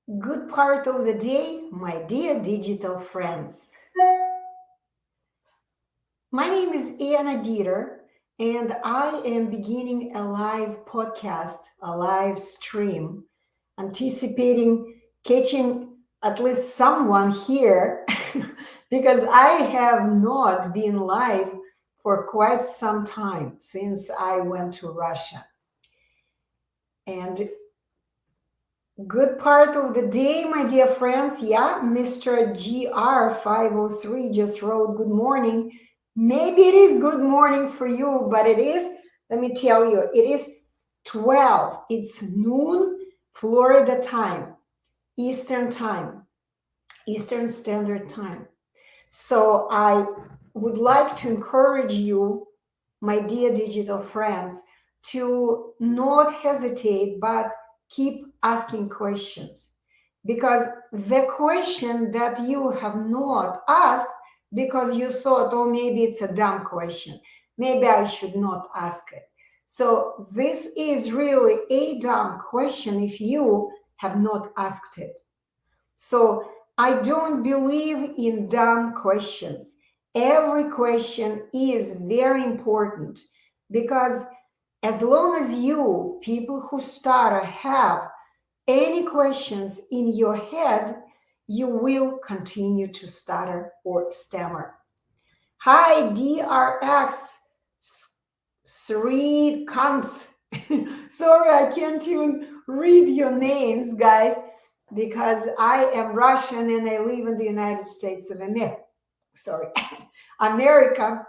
Good part of the day, my dear digital friends. My name is Deeter, and I am beginning a live podcast, a live stream, anticipating catching at least someone here because I have not been live for quite some time since I went to Russia. And good part of the day, my dear friends. Yeah, Mr. GR503 just wrote good morning. Maybe it is good morning for you, but it is, let me tell you, it is 12. It's noon, Florida time, Eastern time, Eastern Standard Time. So I would like to encourage you, my dear digital friends, to not hesitate, but keep asking questions. Because the question that you have not asked because you thought, oh, maybe it's a dumb question, maybe I should not ask it. So this is really a dumb question if you have not asked it. So I don't believe in dumb questions. Every question is very important because as long as you, people who stutter, have any questions in your head, you will continue to stutter or stammer. Hi, DRX Srikanth. Sorry, I can't even read your names, guys, because I am Russian and I live in the United States of America. Sorry, America.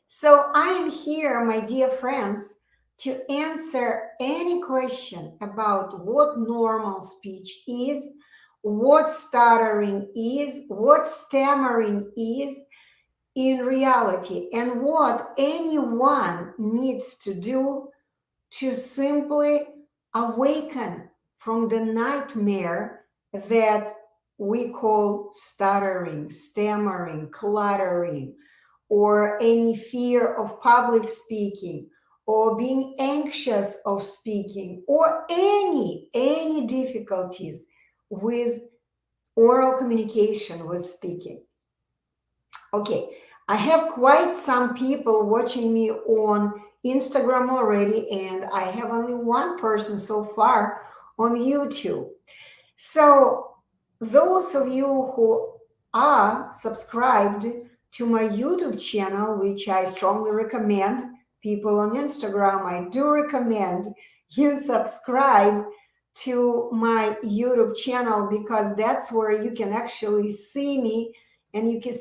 So I am here, my dear friends, to answer any question about what normal speech is, what stuttering is, what stammering is in reality, and what anyone needs to do to simply awaken from the nightmare that we call stuttering, stammering, cluttering, or any fear of public speaking, or being anxious of speaking, or any difficulties with oral communication, with speaking. Okay, I have quite some people watching me on Instagram already, and I have only one person so far on YouTube. So those of you who are subscribed to my YouTube channel, which I strongly recommend, people on Instagram, I do recommend you subscribe to my YouTube channel because that's where you can actually see me and you can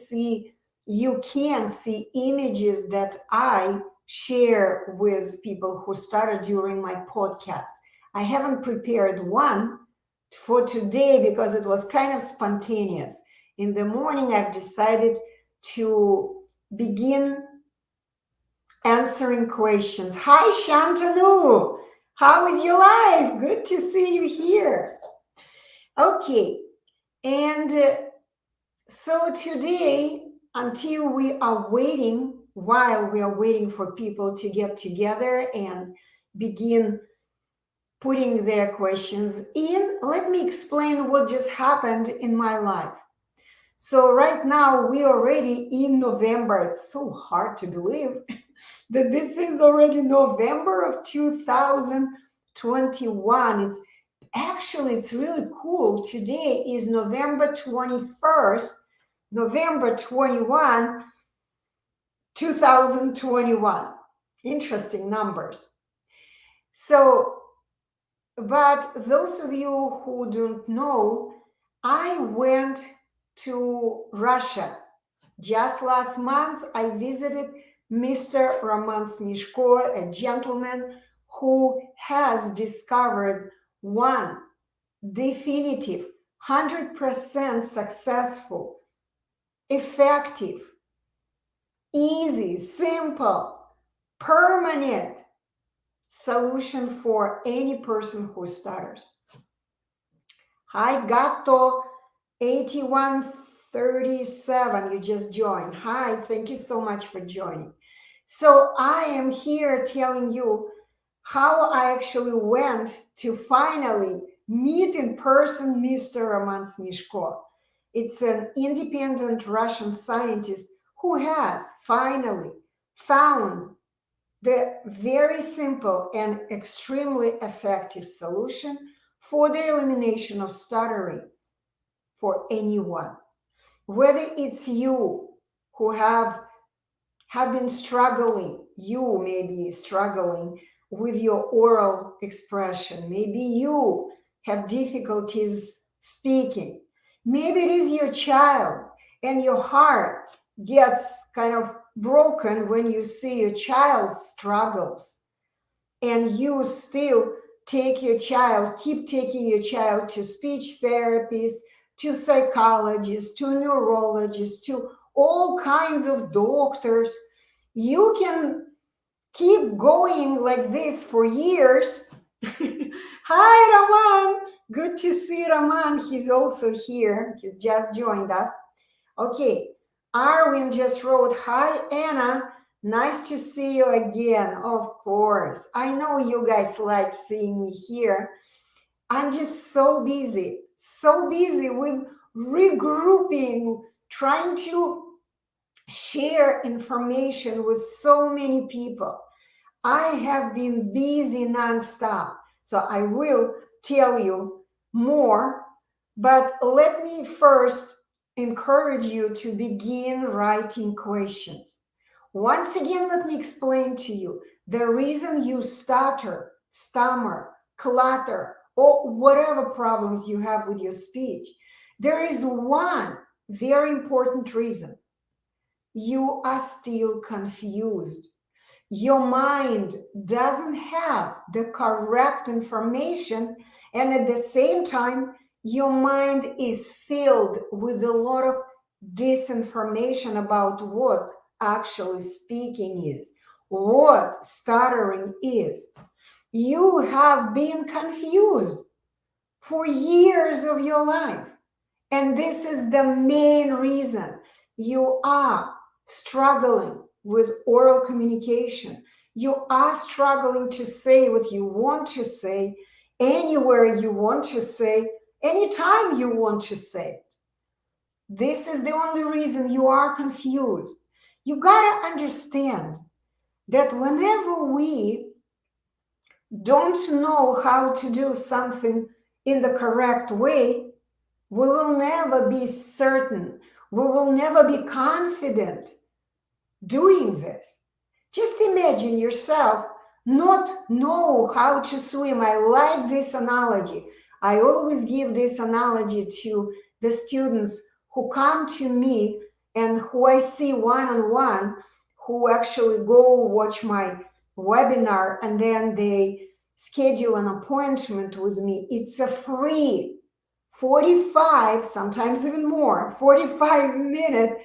see images that I share with people who started during my podcast. I haven't prepared one for today because it was kind of spontaneous. In the morning, I've decided to begin answering questions. Hi, Shantanu. How is your life? Good to see you here. Okay. And so today, until we are waiting, while we are waiting for people to get together and begin putting their questions in, let me explain what just happened in my life. So right now we are already in November. It's so hard to believe that this is already November of 2021. It's really cool. Today is November 21st, November 21, 2021. Interesting numbers. So, but those of you who don't know, I went to Russia. Just last month, I visited Mr. Roman Snezhko, a gentleman who has discovered one definitive, 100% successful, effective, easy, simple, permanent solution for any person who stutters. Hi, Gato 8137, you just joined. Hi, thank you so much for joining. So I am here telling you how I actually went to finally meet in person Mr. Roman Snezhko. It's an independent Russian scientist who has finally found the very simple and extremely effective solution for the elimination of stuttering for anyone. Whether it's you who have been struggling, you may be struggling with your oral expression. Maybe you have difficulties speaking. Maybe it is your child, and your heart gets kind of broken when you see your child struggles, and you still keep taking your child to speech therapists, to psychologists, to neurologists, to all kinds of doctors. You can keep going like this for years. Hi, Roman. Good to see Roman. He's also here. He's just joined us. Okay. Arwin just wrote, hi, Anna. Nice to see you again. Of course. I know you guys like seeing me here. I'm just so busy with regrouping, trying to share information with so many people. I have been busy nonstop, so I will tell you more, but let me first encourage you to begin writing questions. Once again, let me explain to you the reason you stutter, stammer, clutter, or whatever problems you have with your speech. There is one very important reason. You are still confused. Your mind doesn't have the correct information, and at the same time, your mind is filled with a lot of disinformation about what actually speaking is, what stuttering is. You have been confused for years of your life, and this is the main reason you are struggling with oral communication. You are struggling to say what you want to say, anywhere you want to say, anytime you want to say it. This is the only reason you are confused. You gotta understand that whenever we don't know how to do something in the correct way, we will never be certain, we will never be confident doing this. Just imagine yourself not know how to swim. I like this analogy. I always give this analogy to the students who come to me and who I see one-on-one, who actually go watch my webinar and then they schedule an appointment with me. It's a free 45, sometimes even more, 45-minute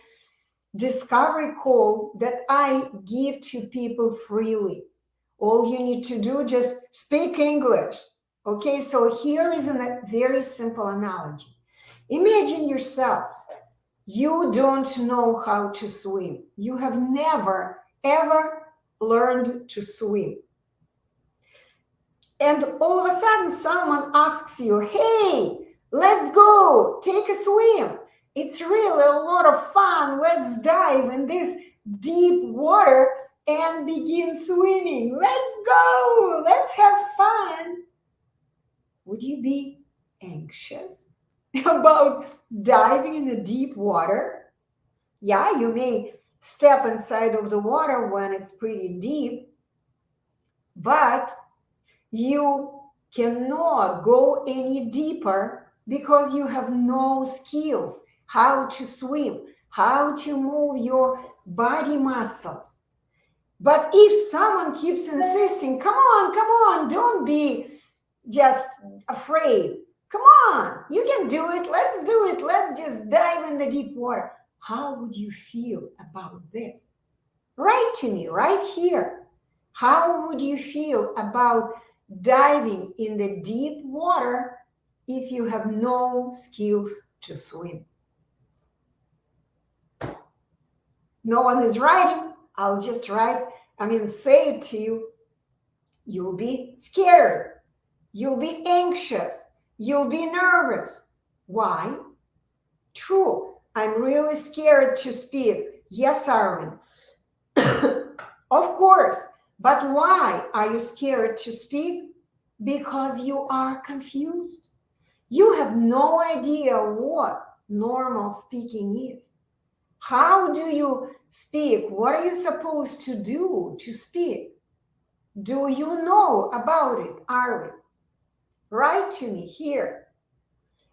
discovery call that I give to people freely. All you need to do, just speak English. Okay, so here is a very simple analogy. Imagine yourself, you don't know how to swim. You have never, ever learned to swim. And all of a sudden, someone asks you, hey, let's go, take a swim. It's really a lot of fun. Let's dive in this deep water and begin swimming. Let's go. Let's have fun. Would you be anxious about diving in the deep water? Yeah, you may step inside of the water when it's pretty deep, but you cannot go any deeper because you have no skills how to swim, how to move your body muscles. But if someone keeps insisting, come on, don't be just afraid. Come on, you can do it. Let's do it. Let's just dive in the deep water. How would you feel about this? Write to me right here. How would you feel about diving in the deep water if you have no skills to swim? No one is writing. I'll just say it to you. You'll be scared. You'll be anxious. You'll be nervous. Why? True, I'm really scared to speak. Yes, Arvin. Of course. But why are you scared to speak? Because you are confused. You have no idea what normal speaking is. How do you speak? What are you supposed to do to speak? Do you know about it, Arvin? Write to me here.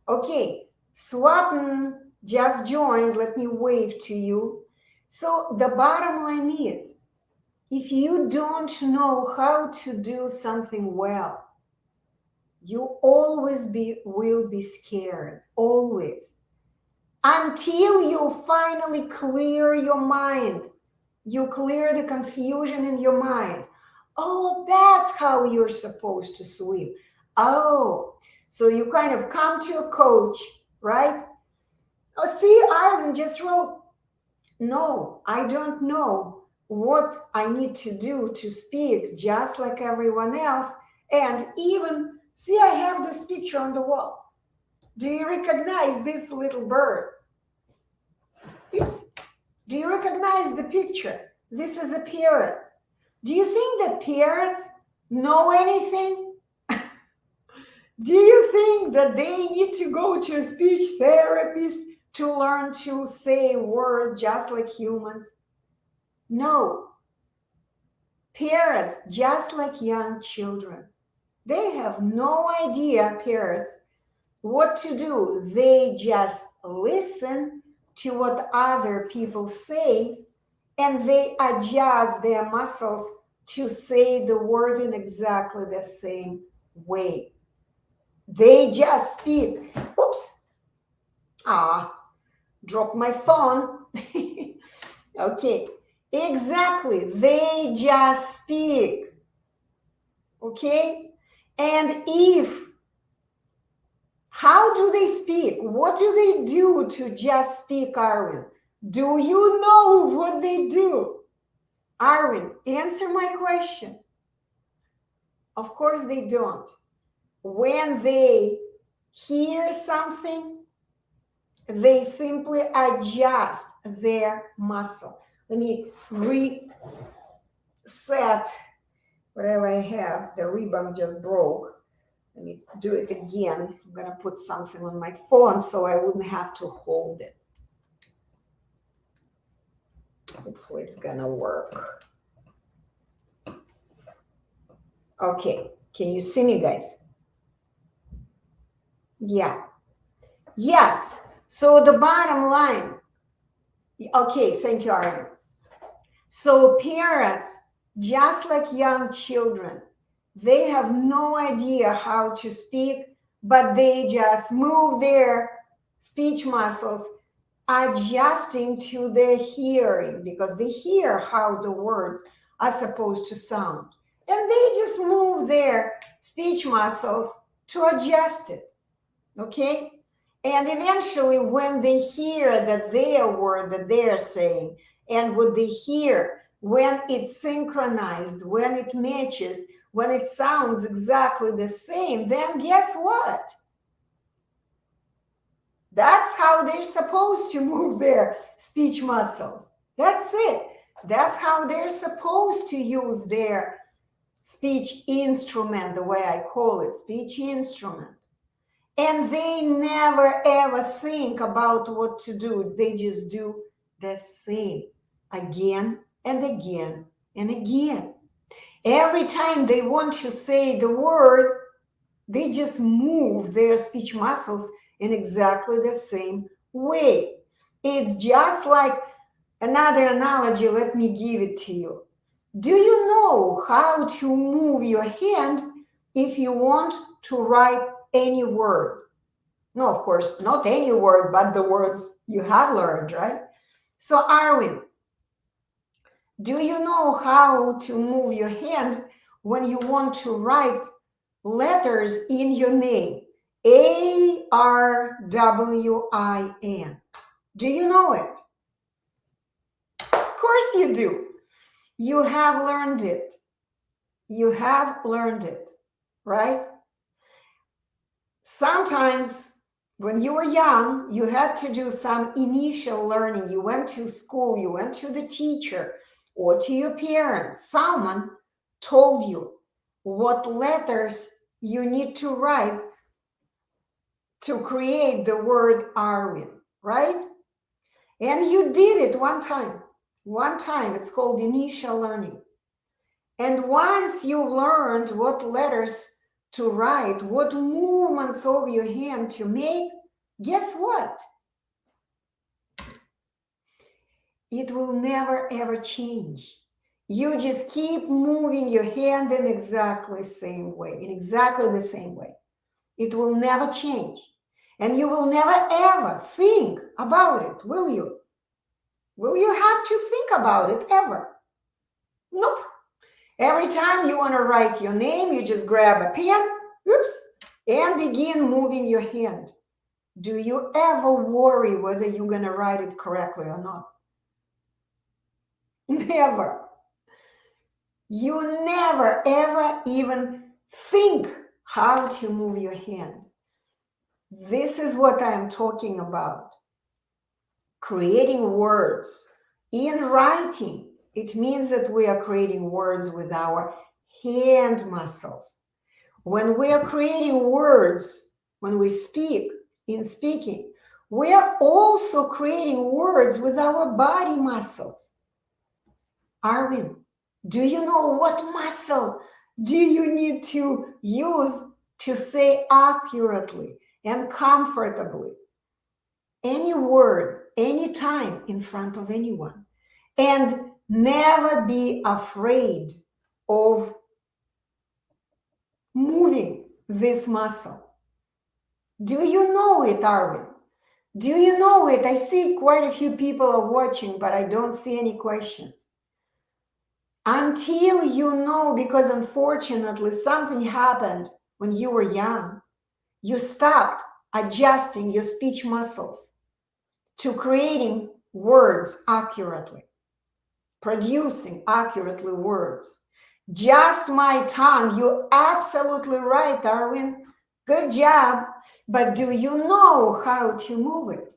Okay, Swapn just joined. Let me wave to you. So the bottom line is, if you don't know how to do something well, you always will be scared, always. Until you finally clear your mind. You clear the confusion in your mind. Oh, that's how you're supposed to swim. Oh, so you kind of come to a coach, right? Oh, see, Arvin just wrote, no, I don't know what I need to do to speak just like everyone else. And even, see, I have this picture on the wall. Do you recognize this little bird? Oops. Do you recognize the picture? This is a parrot. Do you think that parrots know anything? Do you think that they need to go to a speech therapist to learn to say words just like humans? No. Parrots, just like young children, they have no idea, parrots, what to do. They just listen to what other people say, and they adjust their muscles to say the word in exactly the same way. They just speak. Oops. Drop my phone. Okay. Exactly. They just speak. Okay? And how do they speak? What do they do to just speak, Arvin? Do you know what they do? Arvin, answer my question. Of course they don't. When they hear something, they simply adjust their muscle. Let me reset whatever I have. The ribbon just broke. Let me do it again. I'm going to put something on my phone so I wouldn't have to hold it. Hopefully it's going to work. Okay. Can you see me, guys? Yeah. Yes. So the bottom line. Okay. Thank you, Arvin. So parrots, just like young children, they have no idea how to speak, but they just move their speech muscles, adjusting to their hearing, because they hear how the words are supposed to sound. And they just move their speech muscles to adjust it. Okay? And eventually, when they hear that their word that they're saying and what they hear, when it's synchronized, when it matches, when it sounds exactly the same, then guess what? That's how they're supposed to move their speech muscles. That's it. That's how they're supposed to use their speech instrument, the way I call it, speech instrument. And they never ever think about what to do. They just do the same again and again and again. Every time they want to say the word, they just move their speech muscles in exactly the same way. It's just like another analogy. Let me give it to you. Do you know how to move your hand if you want to write any word? No, of course, not any word, but the words you have learned, right? So, Arvin, do you know how to move your hand when you want to write letters in your name? A-R-W-I-N. Do you know it? Of course you do. You have learned it. You have learned it, right? Sometimes when you were young, you had to do some initial learning. You went to school, you went to the teacher or to your parents. Someone told you what letters you need to write to create the word Arwin, right? And you did it one time. One time. It's called initial learning. And once you've learned what letters to write, what movements of your hand to make, guess what? It will never ever change. You just keep moving your hand in exactly the same way, in exactly the same way. It will never change. And you will never ever think about it, will you? Will you have to think about it ever? Nope. Every time you want to write your name, you just grab a pen, oops, and begin moving your hand. Do you ever worry whether you're going to write it correctly or not? Never. You never, ever even think how to move your hand. This is what I'm talking about. Creating words in writing. It means that we are creating words with our hand muscles. When we are creating words, when we speak, in speaking, we are also creating words with our body muscles. Arwin, do you know what muscle do you need to use to say accurately and comfortably any word, anytime in front of anyone? And never be afraid of moving this muscle. Do you know it, Arwin? Do you know it? I see quite a few people are watching, but I don't see any questions. Until you know, because unfortunately something happened when you were young, you stopped adjusting your speech muscles to creating words accurately, producing accurately words. Just my tongue. You're absolutely right, Arwin. Good job. But do you know how to move it?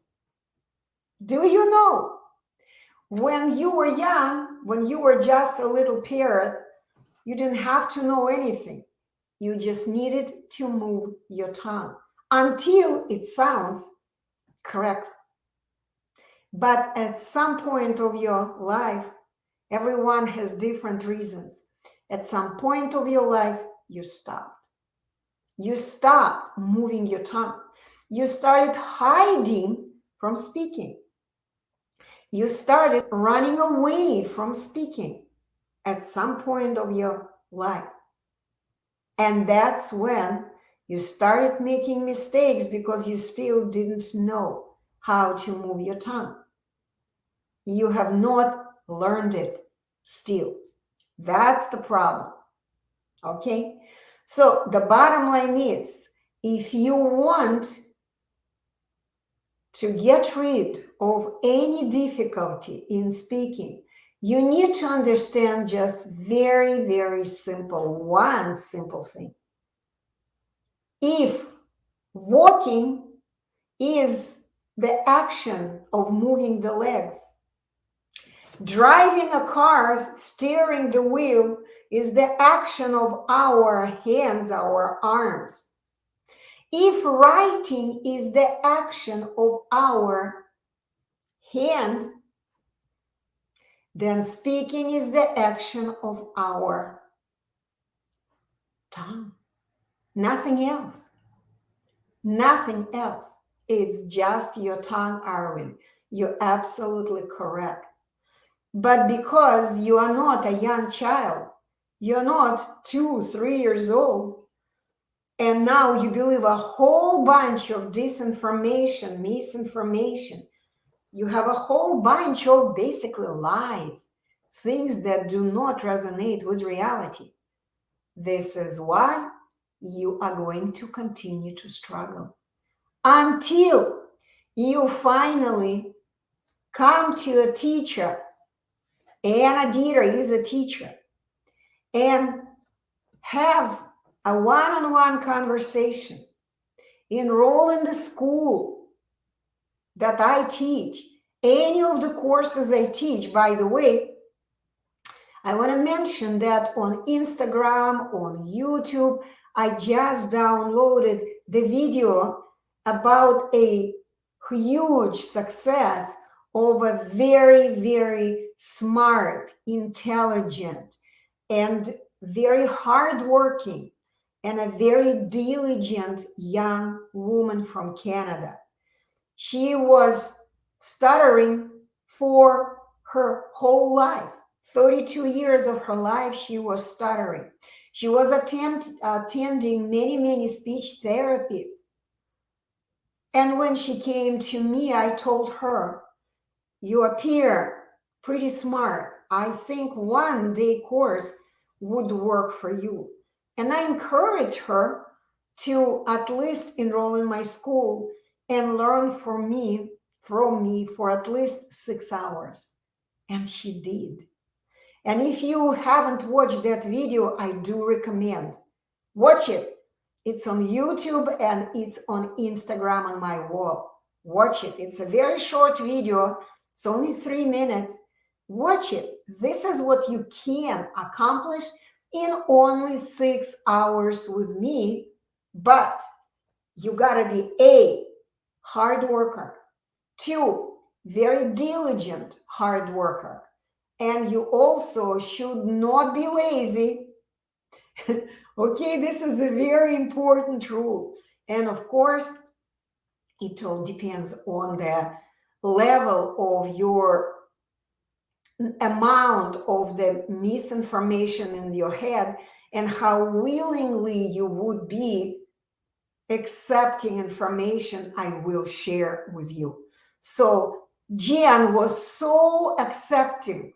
Do you know? When you were young, when you were just a little parrot, you didn't have to know anything. You just needed to move your tongue until it sounds correct. But at some point of your life, everyone has different reasons. At some point of your life, you stopped. You stopped moving your tongue. You started hiding from speaking. You started running away from speaking at some point of your life. And that's when you started making mistakes because you still didn't know how to move your tongue. You have not learned it still. That's the problem. Okay? So the bottom line is, if you want to get rid of any difficulty in speaking, you need to understand just very, very simple, one simple thing. If walking is the action of moving the legs, driving a car, steering the wheel is the action of our hands, our arms. If writing is the action of our hand, then speaking is the action of our tongue. Nothing else. Nothing else. It's just your tongue, Arwin. You're absolutely correct. But because you are not a young child, you're not 2, 3 years old, and now you believe a whole bunch of disinformation, misinformation. You have a whole bunch of basically lies, things that do not resonate with reality. This is why you are going to continue to struggle until you finally come to a teacher, and Deeter is a teacher, and have a one-on-one conversation enroll in the school that I teach. Any of the courses I teach, by the way, I want to mention that on Instagram, on YouTube, I just downloaded the video about a huge success of a very, very smart, intelligent, and very hardworking and a very diligent young woman from Canada. She was stuttering for her whole life. 32 years of her life, she was stuttering. She was attending many, many speech therapies. And when she came to me, I told her, you appear pretty smart. I think one-day course would work for you. And I encouraged her to at least enroll in my school and learn from me for at least 6 hours. And she did. And if you haven't watched that video, I do recommend. Watch it. It's on YouTube and it's on Instagram on my wall. Watch it. It's a very short video. It's only 3 minutes. Watch it. This is what you can accomplish in only 6 hours with me. But you got to be A, hard worker. 2, very diligent hard worker. And you also should not be lazy. Okay, this is a very important rule. And of course, it all depends on the level of your amount of the misinformation in your head and how willingly you would be accepting information I will share with you. So Jen was so accepting.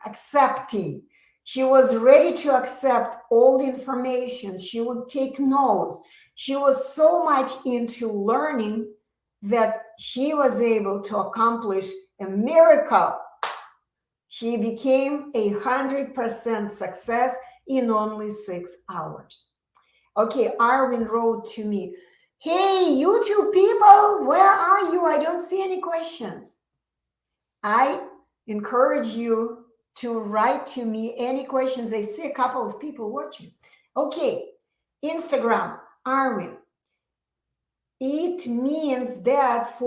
She was ready to accept all the information. She would take notes. She was so much into learning that she was able to accomplish a miracle. She became 100% success in only 6 hours. Okay, Arvin wrote to me, hey, YouTube people, where are you? I don't see any questions. I encourage you to write to me any questions. I see a couple of people watching. Okay, Instagram, Arvin. It means that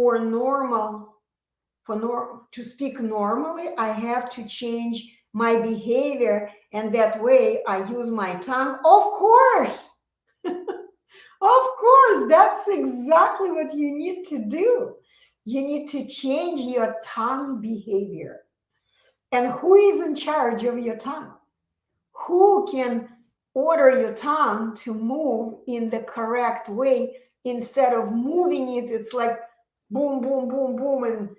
to speak normally, I have to change my behavior, and that way I use my tongue. Of course. Of course, that's exactly what you need to do. You need to change your tongue behavior. And who is in charge of your tongue? Who can order your tongue to move in the correct way instead of moving it? It's like boom, boom, boom, boom, and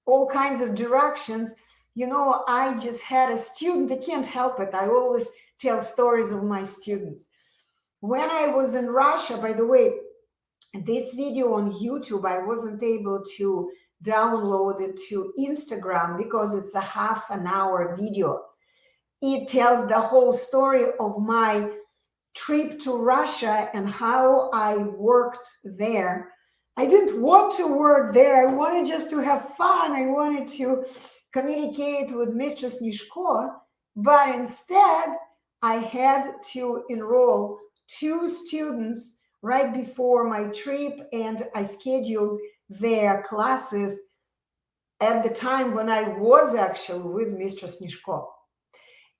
all kinds of directions. You know, I just had a student, I can't help it. I always tell stories of my students. When I was in Russia, by the way, this video on YouTube, I wasn't able to download it to Instagram because it's a half an hour video. It tells the whole story of my trip to Russia and how I worked there. I didn't want to work there. I wanted just to have fun. I wanted to communicate with Mistress Snezhko, but instead I had to enroll 2 students right before my trip, and I scheduled their classes at the time when I was actually with Mistress Snezhko.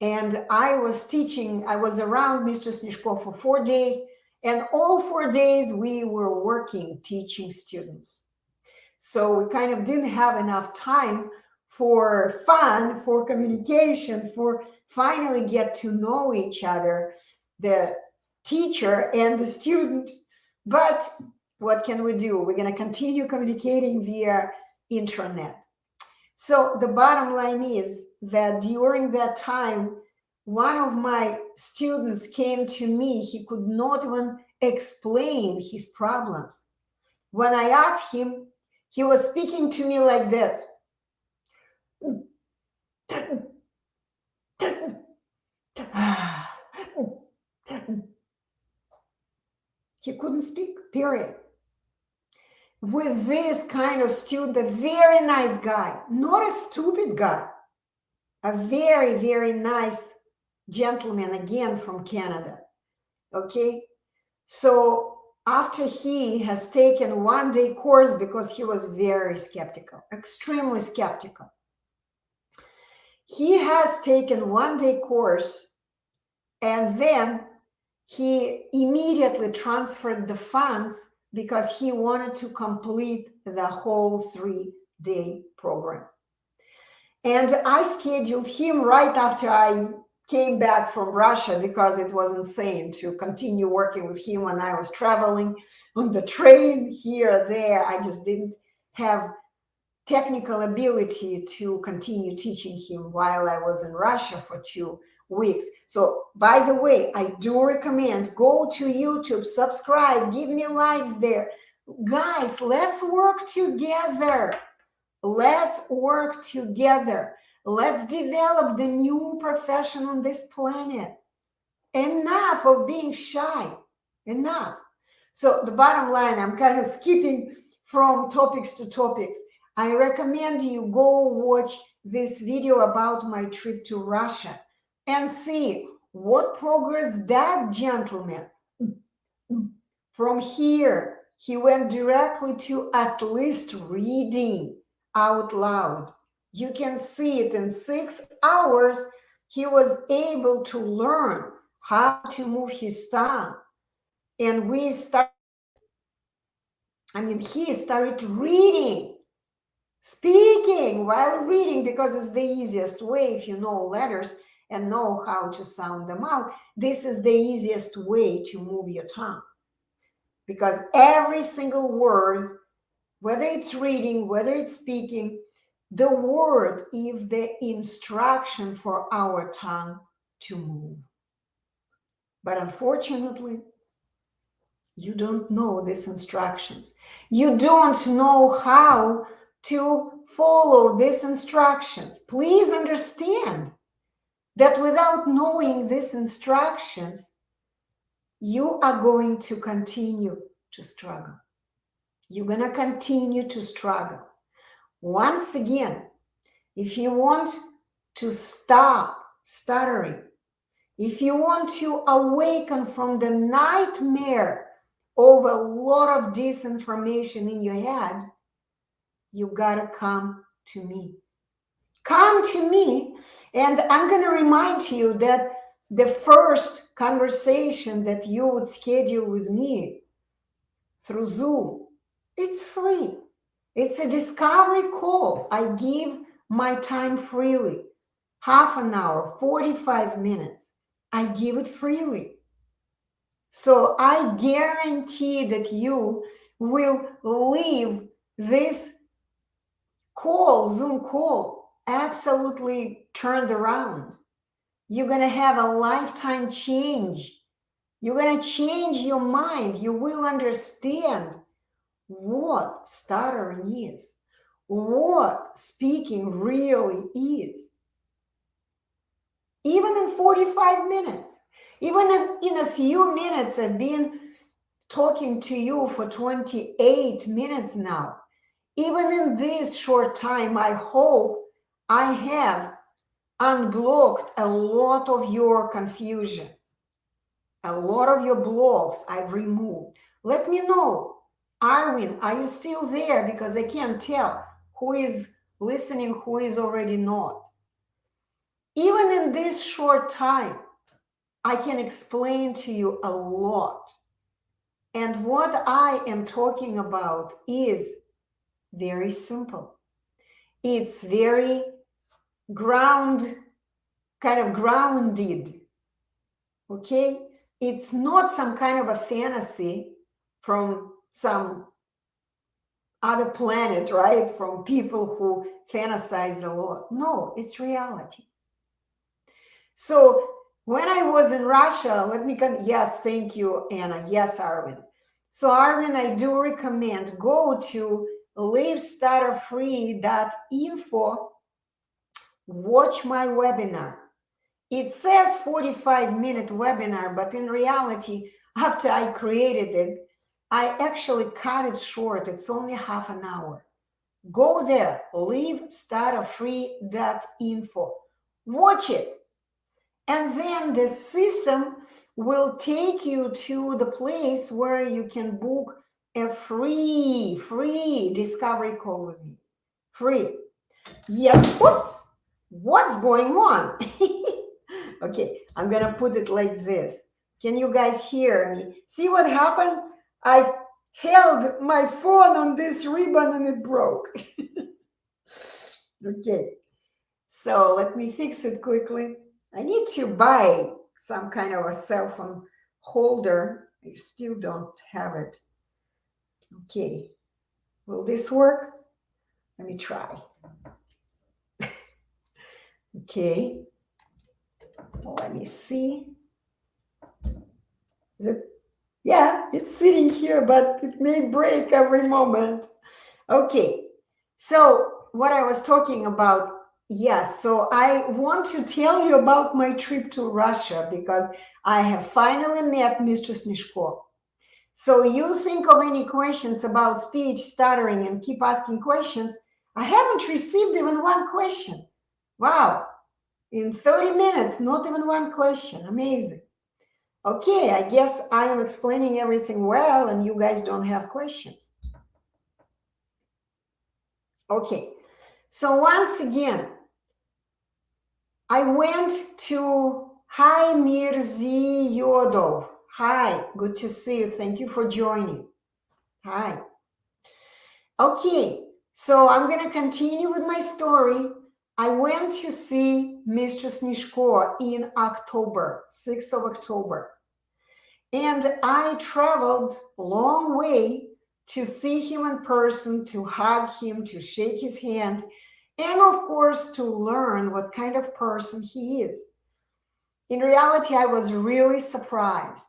And I was teaching, I was around Mistress Snezhko for 4 days, and all 4 days we were working, teaching students. So we kind of didn't have enough time for fun, for communication, for finally get to know each other, the teacher and the student. But what can we do? We're going to continue communicating via intranet. So the bottom line is that during that time, one of my students came to me. He could not even explain his problems. When I asked him, he was speaking to me like this. He couldn't speak, period. with this kind of student, a very nice guy, not a stupid guy, a very, very nice gentleman, again from Canada. Okay, so after he has taken one-day course, because he was very skeptical, extremely skeptical, he has taken one-day course, and then he immediately transferred the funds because he wanted to complete the whole 3-day program. And I scheduled him right after I came back from Russia, because it was insane to continue working with him when I was traveling on the train here, there. I just didn't have technical ability to continue teaching him while I was in Russia for 2 weeks. So, by the way, I do recommend, go to YouTube, subscribe, give me likes there. Guys, let's work together. Let's work together. Let's develop the new profession on this planet. Enough of being shy. Enough. So the bottom line, I'm kind of skipping from topics to topics. I recommend you go watch this video about my trip to Russia and see what progress that gentleman, from here, he went directly to at least reading out loud. You can see it in 6 hours. He was able to learn how to move his tongue. And he started reading, speaking while reading, because it's the easiest way if you know letters and know how to sound them out. This is the easiest way to move your tongue, because every single word, whether it's reading, whether it's speaking, the word is the instruction for our tongue to move. But unfortunately, you don't know these instructions. You don't know how to follow these instructions. Please understand that without knowing these instructions, you are going to continue to struggle. You're going to continue to struggle. Once again, if you want to stop stuttering, if you want to awaken from the nightmare of a lot of disinformation in your head, you gotta come to me. Come to me, and I'm gonna remind you that the first conversation that you would schedule with me through Zoom, it's free. It's a discovery call. I give my time freely. Half an hour, 45 minutes. I give it freely. So I guarantee that you will leave this call, Zoom call, absolutely turned around. You're going to have a lifetime change. You're going to change your mind. You will understand what stuttering is, what speaking really is. Even in 45 minutes, even if in a few minutes, I've been talking to you for 28 minutes now. Even in this short time, I hope I have unblocked a lot of your confusion. A lot of your blocks I've removed. Let me know. Arwin, are you still there? Because I can't tell who is listening, who is already not. Even in this short time, I can explain to you a lot. And what I am talking about is very simple. It's very grounded. Okay? It's not some kind of a fantasy from some other planet, right? From people who fantasize a lot. No, it's reality. So when I was in Russia, yes, thank you, Anna. Yes, Arvin. So Arvin, I do recommend go to livestutterfree.info, watch my webinar. It says 45-minute webinar, but in reality, after I created it, I actually cut it short. It's only half an hour. Go there, Stutter-Free.info. Watch it. And then the system will take you to the place where you can book a free discovery call with me. Free. Yes. Whoops. What's going on? Okay, I'm going to put it like this. Can you guys hear me? See what happened? I held my phone on this ribbon and it broke. Okay, so let me fix it quickly. I need to buy some kind of a cell phone holder. I still don't have it. Okay, will this work? Let me try. Okay, let me see. Is it? Yeah, it's sitting here, but it may break every moment. Okay, so what I was talking about, yes, so I want to tell you about my trip to Russia because I have finally met Mr. Snezhko. So you think of any questions about speech, stuttering, and keep asking questions. I haven't received even one question. Wow, in 30 minutes, not even one question. Amazing. Okay, I guess I am explaining everything well and you guys don't have questions. Okay, so once again, I went to, hi Mirzi Yodov. Hi, good to see you. Thank you for joining. Hi. Okay, so I'm going to continue with my story. I went to see Mr. Snezhko in October, 6th of October. And I traveled a long way to see him in person, to hug him, to shake his hand, and of course, to learn what kind of person he is. In reality, I was really surprised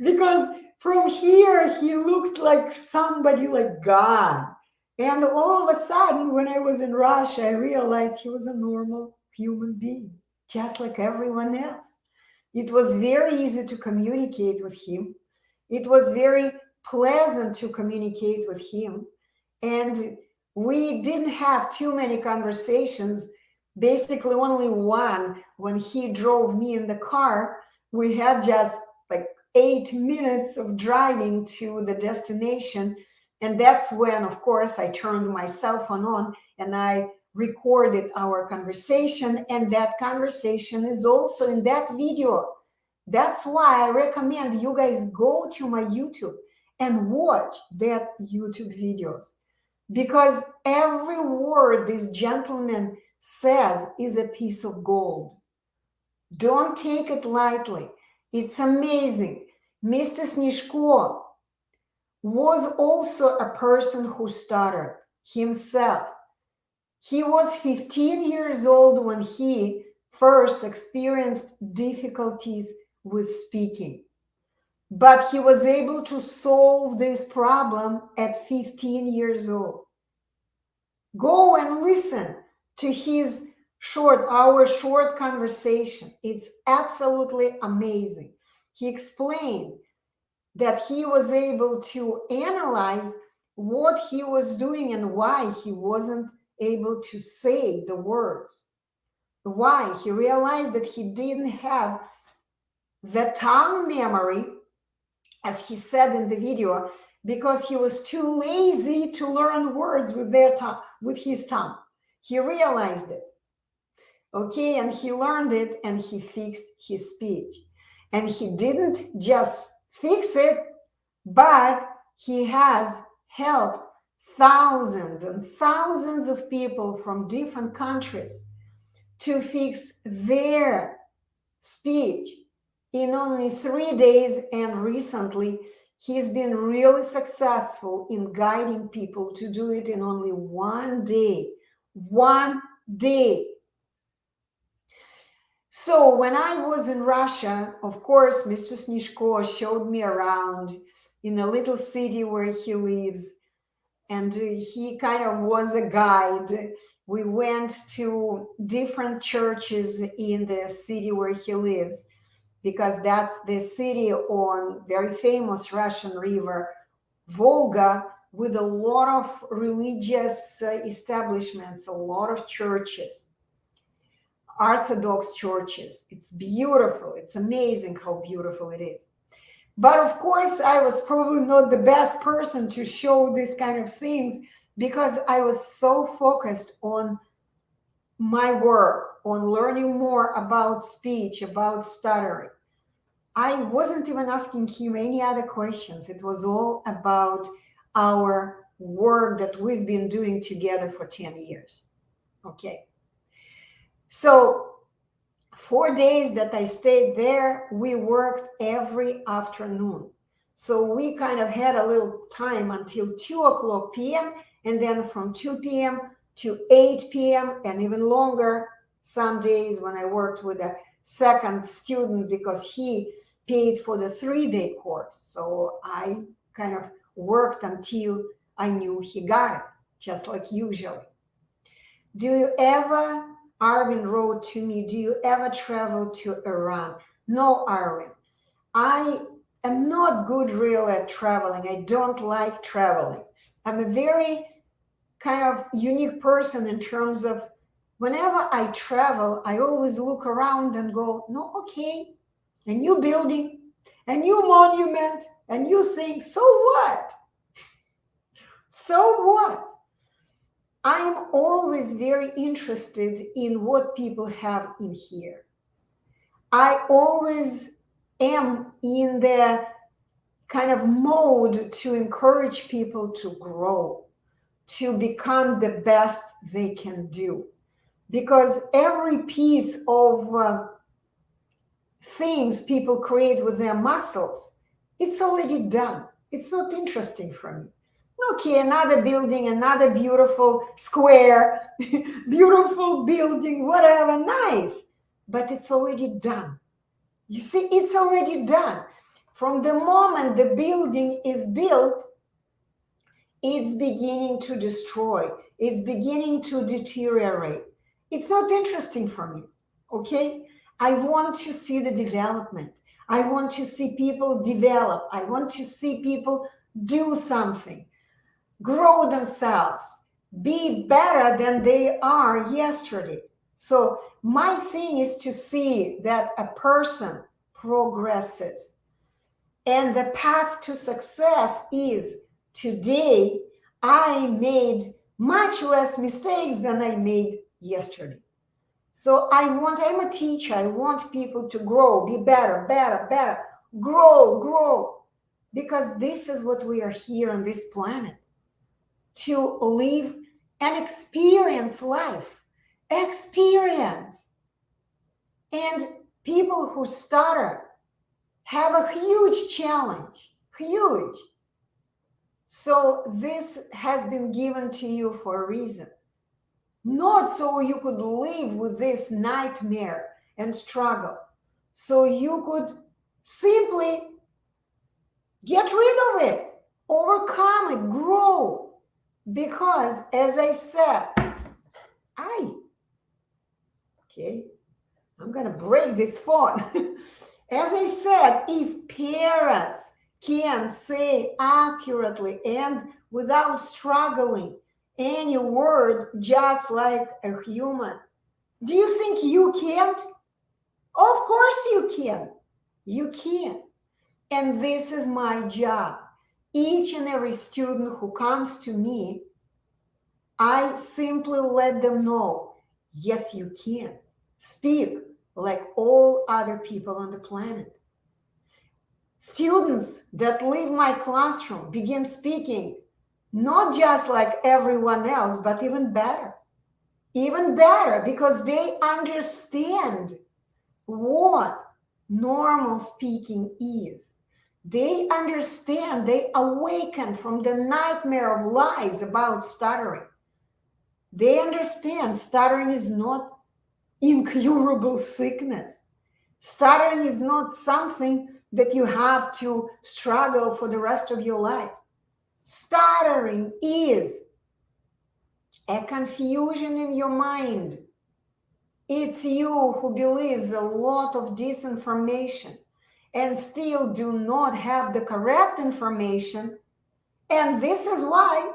because from here, he looked like somebody like God. And all of a sudden, when I was in Russia, I realized he was a normal human being, just like everyone else. It was very easy to communicate with him. It was very pleasant to communicate with him. And we didn't have too many conversations, basically only one. When he drove me in the car, we had just like 8 minutes of driving to the destination. And that's when, of course, I turned my cell phone on and I recorded our conversation, and that conversation is also in that video. That's why I recommend you guys go to my YouTube and watch that YouTube videos, because every word this gentleman says is a piece of gold. Don't take it lightly. It's amazing. Mr. Snezhko was also a person who stuttered himself. He was 15 years old when he first experienced difficulties with speaking. But he was able to solve this problem at 15 years old. Go and listen to our short conversation. It's absolutely amazing. He explained that he was able to analyze what he was doing and why he wasn't able to say the words. Why? He realized that he didn't have the tongue memory, as he said in the video, because he was too lazy to learn words with his tongue. He realized it. Okay, and he learned it and he fixed his speech. And he didn't just fix it, but he has helped thousands and thousands of people from different countries to fix their speech in only 3 days. And recently, he's been really successful in guiding people to do it in only 1 day. 1 day. So when I was in Russia, of course, Mr. Snezhko showed me around in a little city where he lives, and he kind of was a guide. We went to different churches in the city where he lives, because that's the city on very famous Russian river, Volga, with a lot of religious establishments, a lot of churches, Orthodox churches. It's beautiful. It's amazing how beautiful it is. But of course, I was probably not the best person to show these kind of things because I was so focused on my work, on learning more about speech, about stuttering. I wasn't even asking him any other questions. It was all about our work that we've been doing together for 10 years. Okay. So 4 days that I stayed there, we worked every afternoon. So we kind of had a little time until 2 p.m. and then from 2 p.m. to 8 p.m. and even longer some days when I worked with a second student because he paid for the 3-day course. So I kind of worked until I knew he got it, just like usually. Do you ever, Arvin wrote to me, do you ever travel to Iran? No, Arvin. I am not good really at traveling. I don't like traveling. I'm a very kind of unique person in terms of whenever I travel, I always look around and go, no, okay, a new building, a new monument, a new thing. So what? So what? I'm always very interested in what people have in here. I always am in the kind of mode to encourage people to grow, to become the best they can do. Because every piece of things people create with their muscles, it's already done. It's not interesting for me. Okay, another building, another beautiful square, beautiful building, whatever, nice. But it's already done. You see, it's already done. From the moment the building is built, it's beginning to destroy. It's beginning to deteriorate. It's not interesting for me, okay? I want to see the development. I want to see people develop. I want to see people do something, grow themselves, be better than they are yesterday. So my thing is to see that a person progresses. And the path to success is today I made much less mistakes than I made yesterday. So I'm a teacher. I want people to grow, be better, grow. Because this is what we are here on this planet, to live and experience life. Experience. And people who stutter have a huge challenge, huge. So this has been given to you for a reason. Not so you could live with this nightmare and struggle. So you could simply get rid of it, overcome it, grow. Because as I said, I'm going to break this phone. As I said, if parents can say accurately and without struggling any word just like a human, do you think you can't? Of course you can. You can. And this is my job. Each and every student who comes to me, I simply let them know, yes, you can. Speak like all other people on the planet. Students that leave my classroom begin speaking not just like everyone else, but even better. Even better, because they understand what normal speaking is. They understand, they awaken from the nightmare of lies about stuttering. They understand stuttering is not incurable sickness. Stuttering is not something that you have to struggle for the rest of your life. Stuttering is a confusion in your mind. It's you who believes a lot of disinformation and still do not have the correct information. And this is why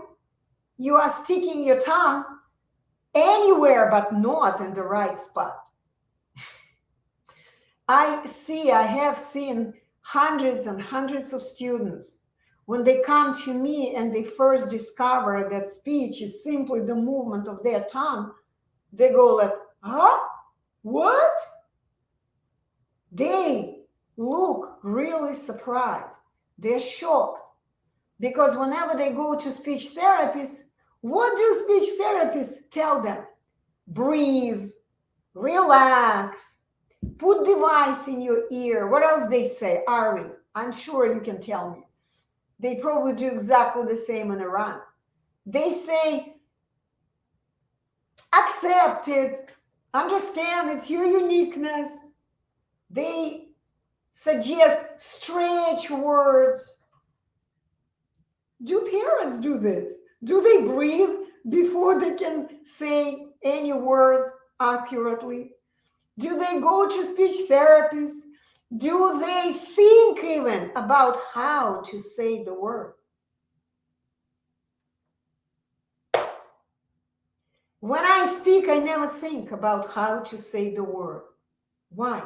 you are sticking your tongue anywhere but not in the right spot. I have seen hundreds and hundreds of students, when they come to me and they first discover that speech is simply the movement of their tongue, they go like, huh? What? They look really surprised. They're shocked. Because whenever they go to speech therapists, what do speech therapists tell them? Breathe, relax, put device in your ear. What else they say? Arvin, I'm sure you can tell me. They probably do exactly the same in Iran. They say, accept it, understand it's your uniqueness. They suggest stretch words. Do parents do this? Do they breathe before they can say any word accurately? Do they go to speech therapists? Do they think even about how to say the word? When I speak, I never think about how to say the word. Why?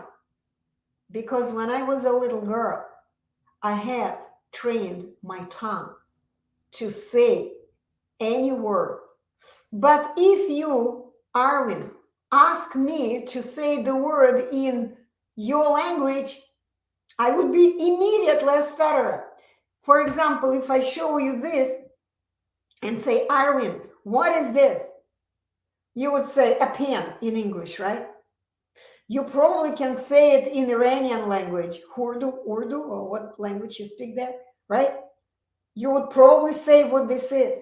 Because when I was a little girl, I have trained my tongue to say any word. But if you, Arvin, ask me to say the word in your language, I would be immediately a stutterer. For example, if I show you this and say, Arvin, what is this? You would say a pen in English, right? You probably can say it in Iranian language, Urdu, or what language you speak there, right? You would probably say what this is.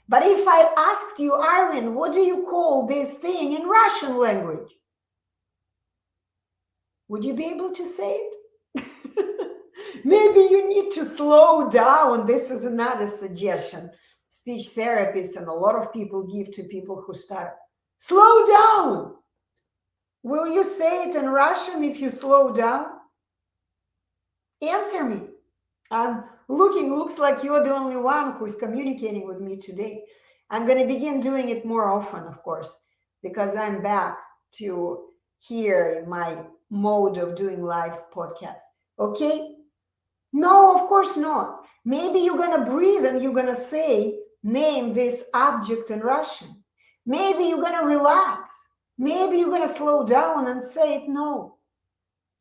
But if I asked you, Arvin, what do you call this thing in Russian language? Would you be able to say it? Maybe you need to slow down. This is another suggestion speech therapists and a lot of people give to people who stutter. Slow down. Will you say it in Russian if you slow down? Answer me. Looks like you're the only one who's communicating with me today. I'm going to begin doing it more often, of course, because I'm back to here in my mode of doing live podcasts. Okay? No, of course not. Maybe you're going to breathe and you're going to say, name this object in Russian. Maybe you're going to relax. Maybe you're going to slow down and say it. No.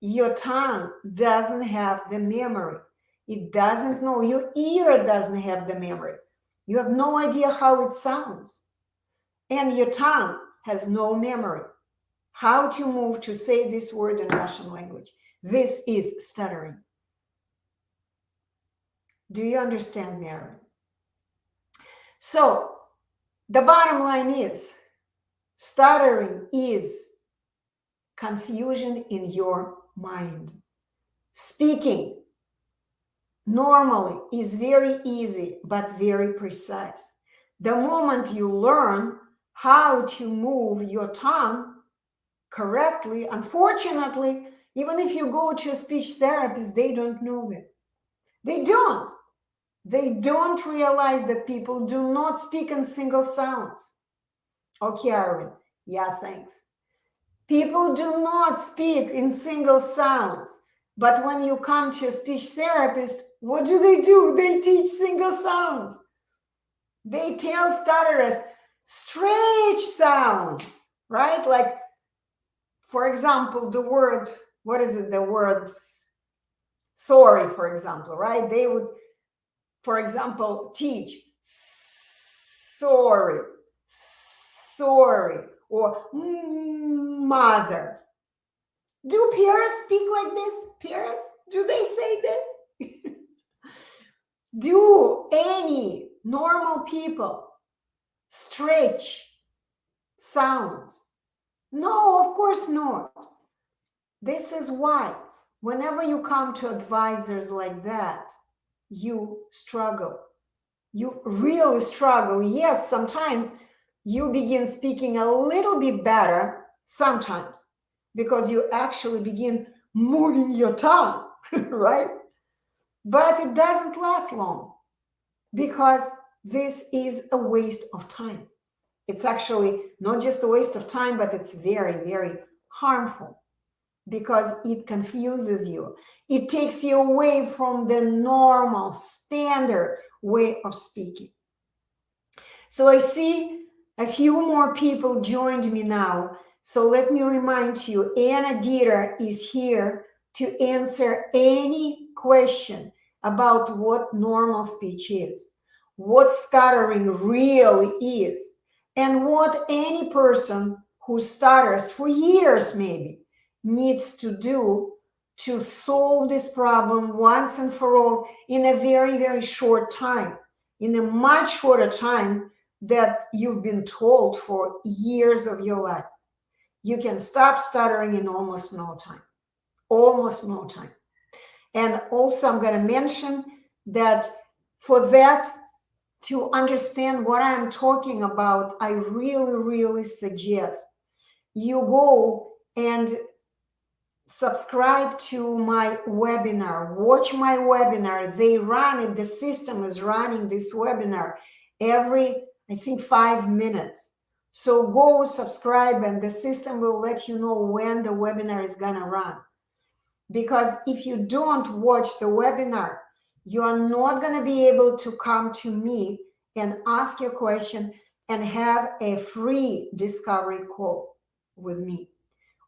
Your tongue doesn't have the memory. It doesn't know. Your ear doesn't have the memory. You have no idea how it sounds. And your tongue has no memory. How to move to say this word in Russian language. This is stuttering. Do you understand, Mary? So, the bottom line is, stuttering is confusion in your mind. Speaking normally is very easy, but very precise. The moment you learn how to move your tongue correctly, unfortunately, even if you go to a speech therapist, they don't know this. They don't. They don't realize that people do not speak in single sounds. Okay, Arvin. Yeah, thanks. People do not speak in single sounds. But when you come to a speech therapist, what do? They teach single sounds. They tell stutterers, stretch sounds, right? Like, for example, the word, what is it? The word sorry, for example, right? They would, for example, teach sorry, or mother. Do parents speak like this? Parents, do they say this? Do any normal people stretch sounds? No, of course not. This is why whenever you come to advisors like that, you struggle. You really struggle. Yes, sometimes you begin speaking a little bit better, sometimes, because you actually begin moving your tongue, right? But it doesn't last long, because this is a waste of time. It's actually not just a waste of time, but it's very, very harmful, because it confuses you. It takes you away from the normal, standard way of speaking. So I see a few more people joined me now. So let me remind you, Anna Deeter is here to answer any question about what normal speech is, what stuttering really is, and what any person who stutters for years maybe needs to do to solve this problem once and for all in a very, very short time, in a much shorter time that you've been told for years of your life. You can stop stuttering in almost no time. Almost no time. And also, I'm going to mention that for that, to understand what I'm talking about, I really, really suggest you go and subscribe to my webinar. Watch my webinar. They run it. The system is running this webinar every, I think, 5 minutes. So go subscribe, and the system will let you know when the webinar is going to run. Because if you don't watch the webinar, you are not going to be able to come to me and ask your question and have a free discovery call with me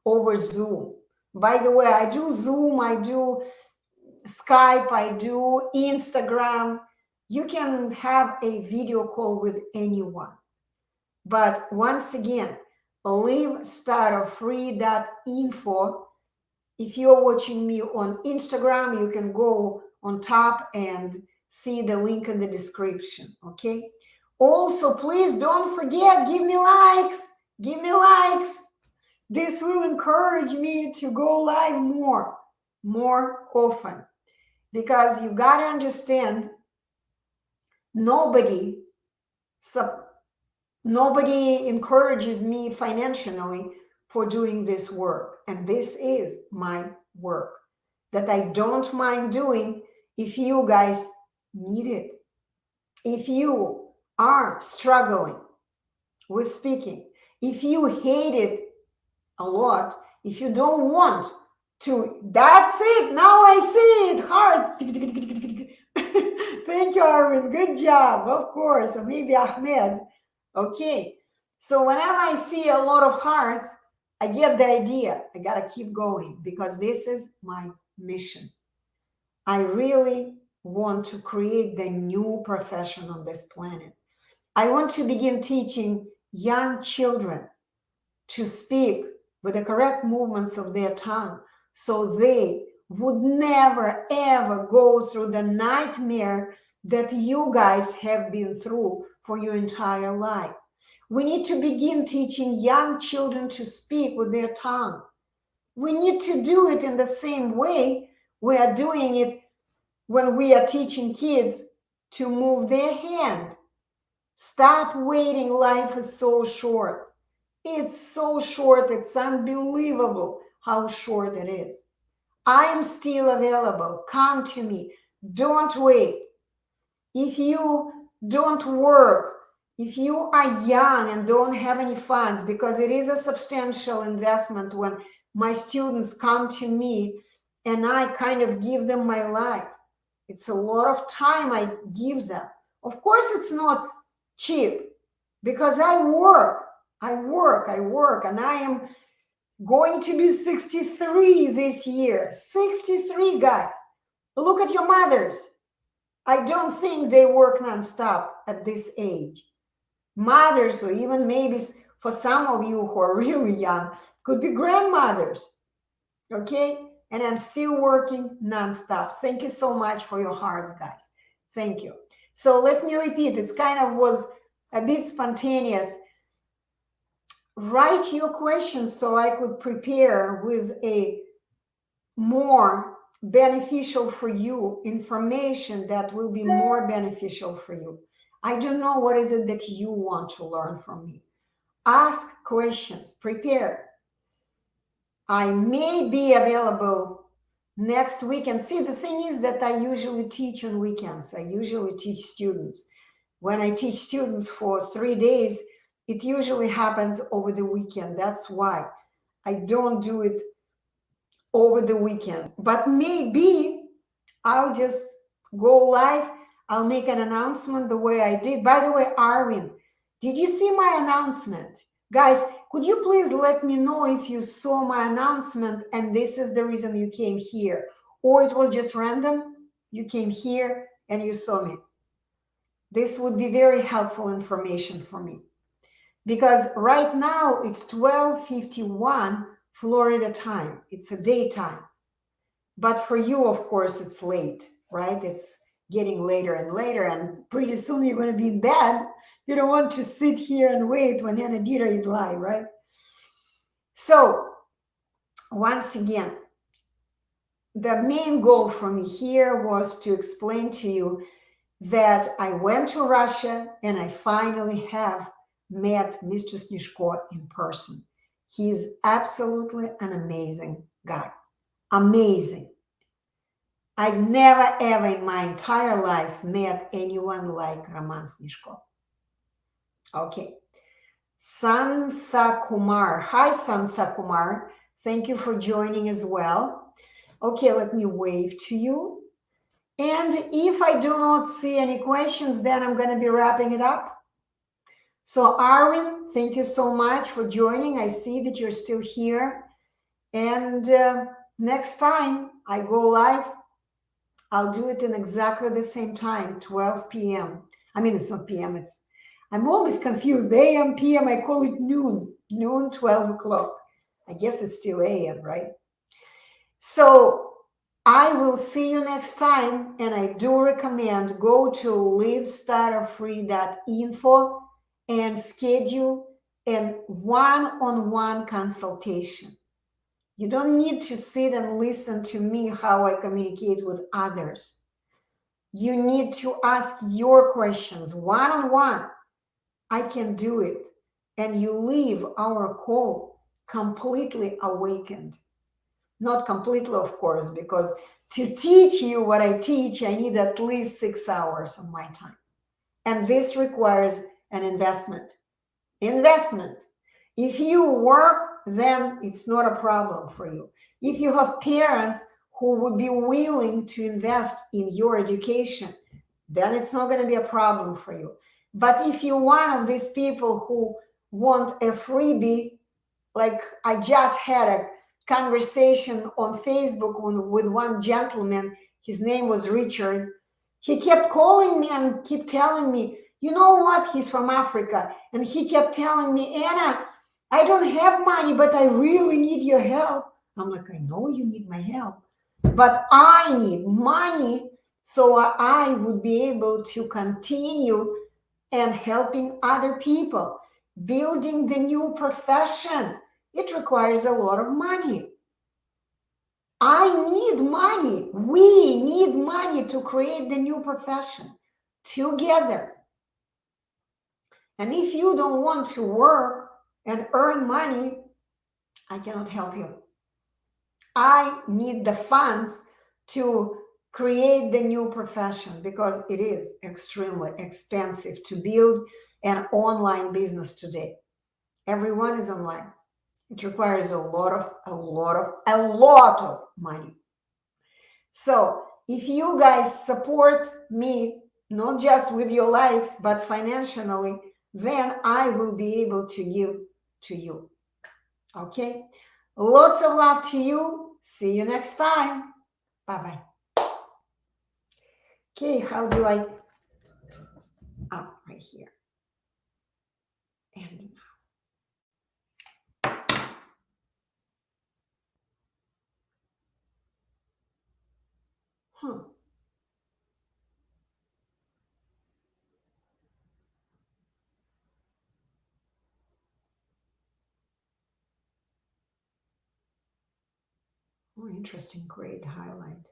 over Zoom. By the way, I do Zoom, I do Skype, I do Instagram. You can have a video call with anyone. But once again, leave Stutter-Free.info. If you're watching me on Instagram, you can go on top and see the link in the description, okay? Also, please don't forget, give me likes. Give me likes. This will encourage me to go live more often, because you got to understand, nobody encourages me financially for doing this work. And this is my work that I don't mind doing if you guys need it. If you are struggling with speaking, if you hate it a lot, if you don't want to, that's it. Now I see it. Heart. Thank you, Arvin. Good job. Of course. Or maybe Ahmed. Okay. So whenever I see a lot of hearts, I get the idea. I got to keep going, because this is my mission. I really want to create the new profession on this planet. I want to begin teaching young children to speak with the correct movements of their tongue, so they would never, ever go through the nightmare that you guys have been through for your entire life. We need to begin teaching young children to speak with their tongue. We need to do it in the same way we are doing it when we are teaching kids to move their hand. Stop waiting. Life is so short. It's so short. It's unbelievable how short it is. I am still available. Come to me. Don't wait. If you don't work, if you are young and don't have any funds, because it is a substantial investment when my students come to me and I kind of give them my life. It's a lot of time I give them. Of course, it's not cheap, because I work, and I am going to be 63 this year. 63, guys. Look at your mothers. I don't think they work nonstop at this age. Mothers, or even maybe for some of you who are really young, could be grandmothers. Okay? And I'm still working nonstop. Thank you so much for your hearts, guys. Thank you. So let me repeat. It's kind of was a bit spontaneous. Write your questions so I could prepare with a more beneficial for you information that will be more beneficial for you. I don't know what is it that you want to learn from me. Ask questions, prepare. I may be available next week. And see, the thing is that I usually teach on weekends. I usually teach students. When I teach students for 3 days, it usually happens over the weekend. That's why I don't do it over the weekend. But maybe I'll just go live. I'll make an announcement the way I did. By the way, Arvin, did you see my announcement? Guys, could you please let me know if you saw my announcement and this is the reason you came here? Or it was just random? You came here and you saw me. This would be very helpful information for me. Because right now it's 12:51 Florida time. It's a daytime. But for you, of course, it's late, right? It's getting later and later, and pretty soon you're going to be in bed. You don't want to sit here and wait when Deeter is live, right? So, once again, the main goal for me here was to explain to you that I went to Russia and I finally have met Mr. Snezhko in person. He's absolutely an amazing guy. Amazing. I've never ever in my entire life met anyone like Roman Snezhko. Okay. Santha Kumar. Hi, Santha Kumar. Thank you for joining as well. Okay, let me wave to you. And if I do not see any questions, then I'm going to be wrapping it up. So Arvin, thank you so much for joining. I see that you're still here. And next time I go live, I'll do it in exactly the same time, 12 p.m. I mean, it's not p.m. I'm always confused. A.m., p.m., I call it noon. Noon, 12 o'clock. I guess it's still a.m., right? So I will see you next time. And I do recommend go to livestutterfree.info and schedule a one-on-one consultation. You don't need to sit and listen to me how I communicate with others. You need to ask your questions one-on-one. I can do it. And you leave our call completely awakened. Not completely, of course, because to teach you what I teach, I need at least 6 hours of my time. And this requires an investment. Investment. If you work, then it's not a problem for you. If you have parents who would be willing to invest in your education, then it's not going to be a problem for you. But if you're one of these people who want a freebie, like I just had a conversation on Facebook with one gentleman, his name was Richard. He kept calling me and kept telling me, you know what, he's from Africa. And he kept telling me, Anna, I don't have money, but I really need your help. I'm like, I know you need my help, but I need money so I would be able to continue and helping other people, building the new profession. It requires a lot of money. I need money. We need money to create the new profession together. And if you don't want to work and earn money, I cannot help you. I need the funds to create the new profession because it is extremely expensive to build an online business today. Everyone is online. It requires a lot of money. So if you guys support me, not just with your likes, but financially, then I will be able to give to you. Okay? Lots of love to you. See you next time. Bye-bye. Okay, how do I... Oh, right here. And now. Oh, interesting. Great highlight.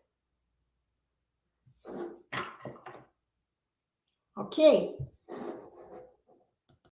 Okay.